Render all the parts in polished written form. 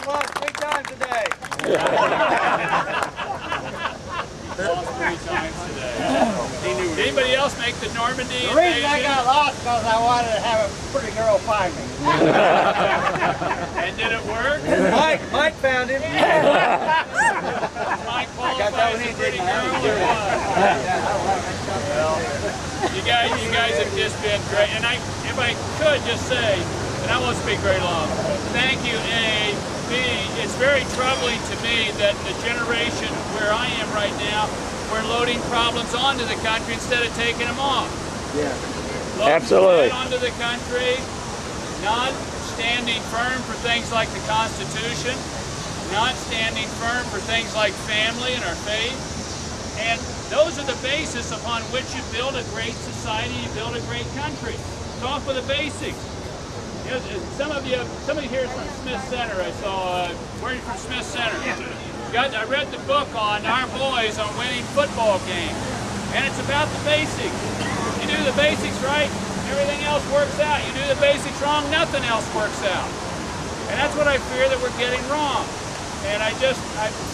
applause 3 times today. Lost 3 times today. Anybody else make the Normandy The reason I got lost because I wanted to have a pretty girl find me. And did it work? Mike found him. Mike qualifies as a pretty girl or what? Well, you guys have just been great. And if I could just say, and I won't speak very long, thank you, A. B, it's very troubling to me that the generation where I am right now, we're loading problems onto the country instead of taking them off. Yeah. Absolutely. Onto the country, not standing firm for things like the Constitution, not standing firm for things like family and our faith. And those are the basis upon which you build a great society, you build a great country. Talk with the basics. You know, somebody here is from Smith Center. I saw, where are you from? Smith Center? I read the book on our boys on winning football games. And it's about the basics. You do the basics right, everything else works out. You do the basics wrong, nothing else works out. And that's what I fear that we're getting wrong. And I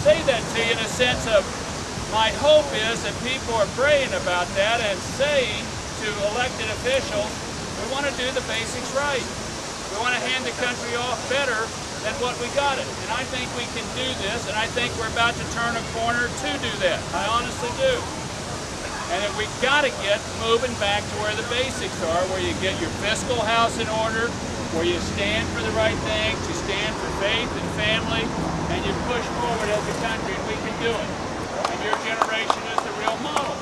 say that to you in a sense of, my hope is that people are praying about that and saying to elected officials, we want to do the basics right. We want to hand the country off better than what we got it. And I think we can do this, and I think we're about to turn a corner to do that. I honestly do. And that we've got to get moving back to where the basics are, where you get your fiscal house in order, where you stand for the right things, you stand for faith and family, and you push forward as a country, and we can do it. And your generation is the real model.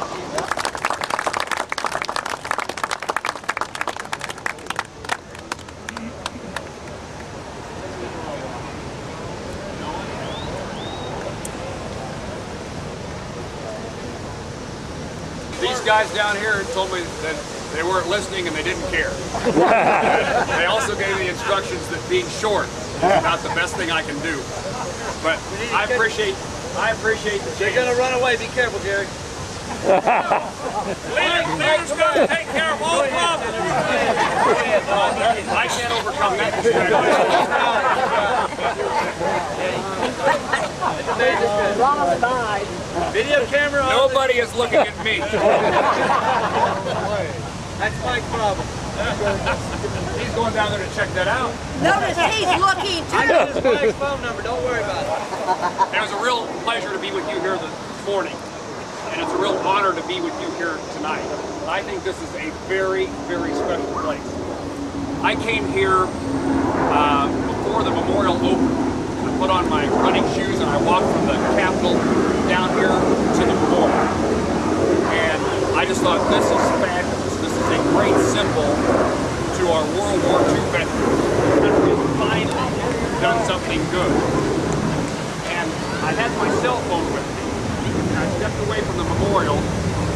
These guys down here told me that they weren't listening and they didn't care. They also gave me instructions that being short is not the best thing I can do. But I appreciate the chance. They're going to run away. Be careful, Jerry. Leader's going to take care of all problems. I can't overcome that. Video camera on. Nobody is looking at me. That's Mike's problem. He's going down there to check that out. Notice he's looking too. I got his Mike's phone number. Don't worry about it. It was a real pleasure to be with you here this morning. And it's a real honor to be with you here tonight. I think this is a very, very special place. I came here before the memorial opened. I put on my running shoes and I walked from the Capitol down here to the memorial. And I just thought, this is fabulous. This is a great symbol to our World War II veterans. That we've finally done something good. And I had my cell phone with me. I stepped away from the memorial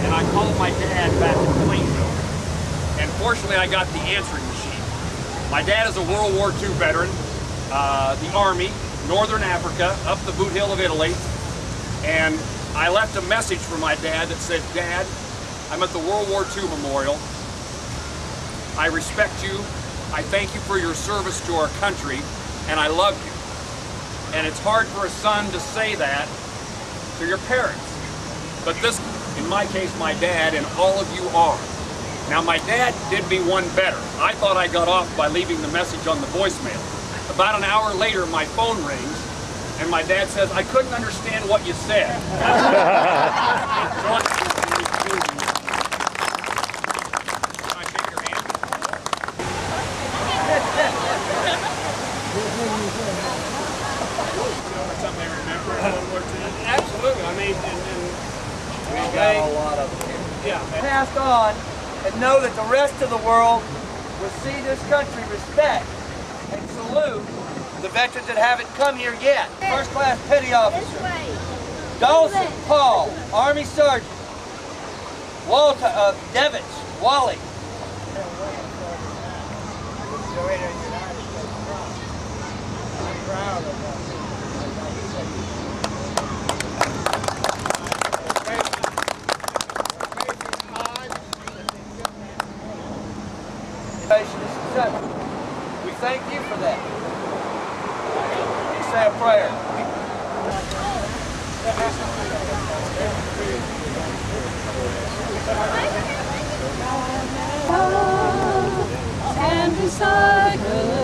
and I called my dad back in Plainville. And fortunately I got the answering machine. My dad is a World War II veteran, the Army, Northern Africa, up the boot hill of Italy. And I left a message for my dad that said, Dad, I'm at the World War II Memorial. I respect you. I thank you for your service to our country, and I love you. And it's hard for a son to say that to your parents. But this, in my case, my dad, and all of you are. Now, my dad did me one better. I thought I got off by leaving the message on the voicemail. About an hour later, my phone rings, and my dad says, I couldn't understand what you said. Something they remember in World War II? Absolutely. I mean, We got a lot of them. Yeah. Passed on and know that the rest of the world will see this country respect and salute the veterans that haven't come here yet. First class petty officer Dawson Paul, Army Sergeant. Devitz, Wally. We thank you for that. say a prayer. Stand beside her.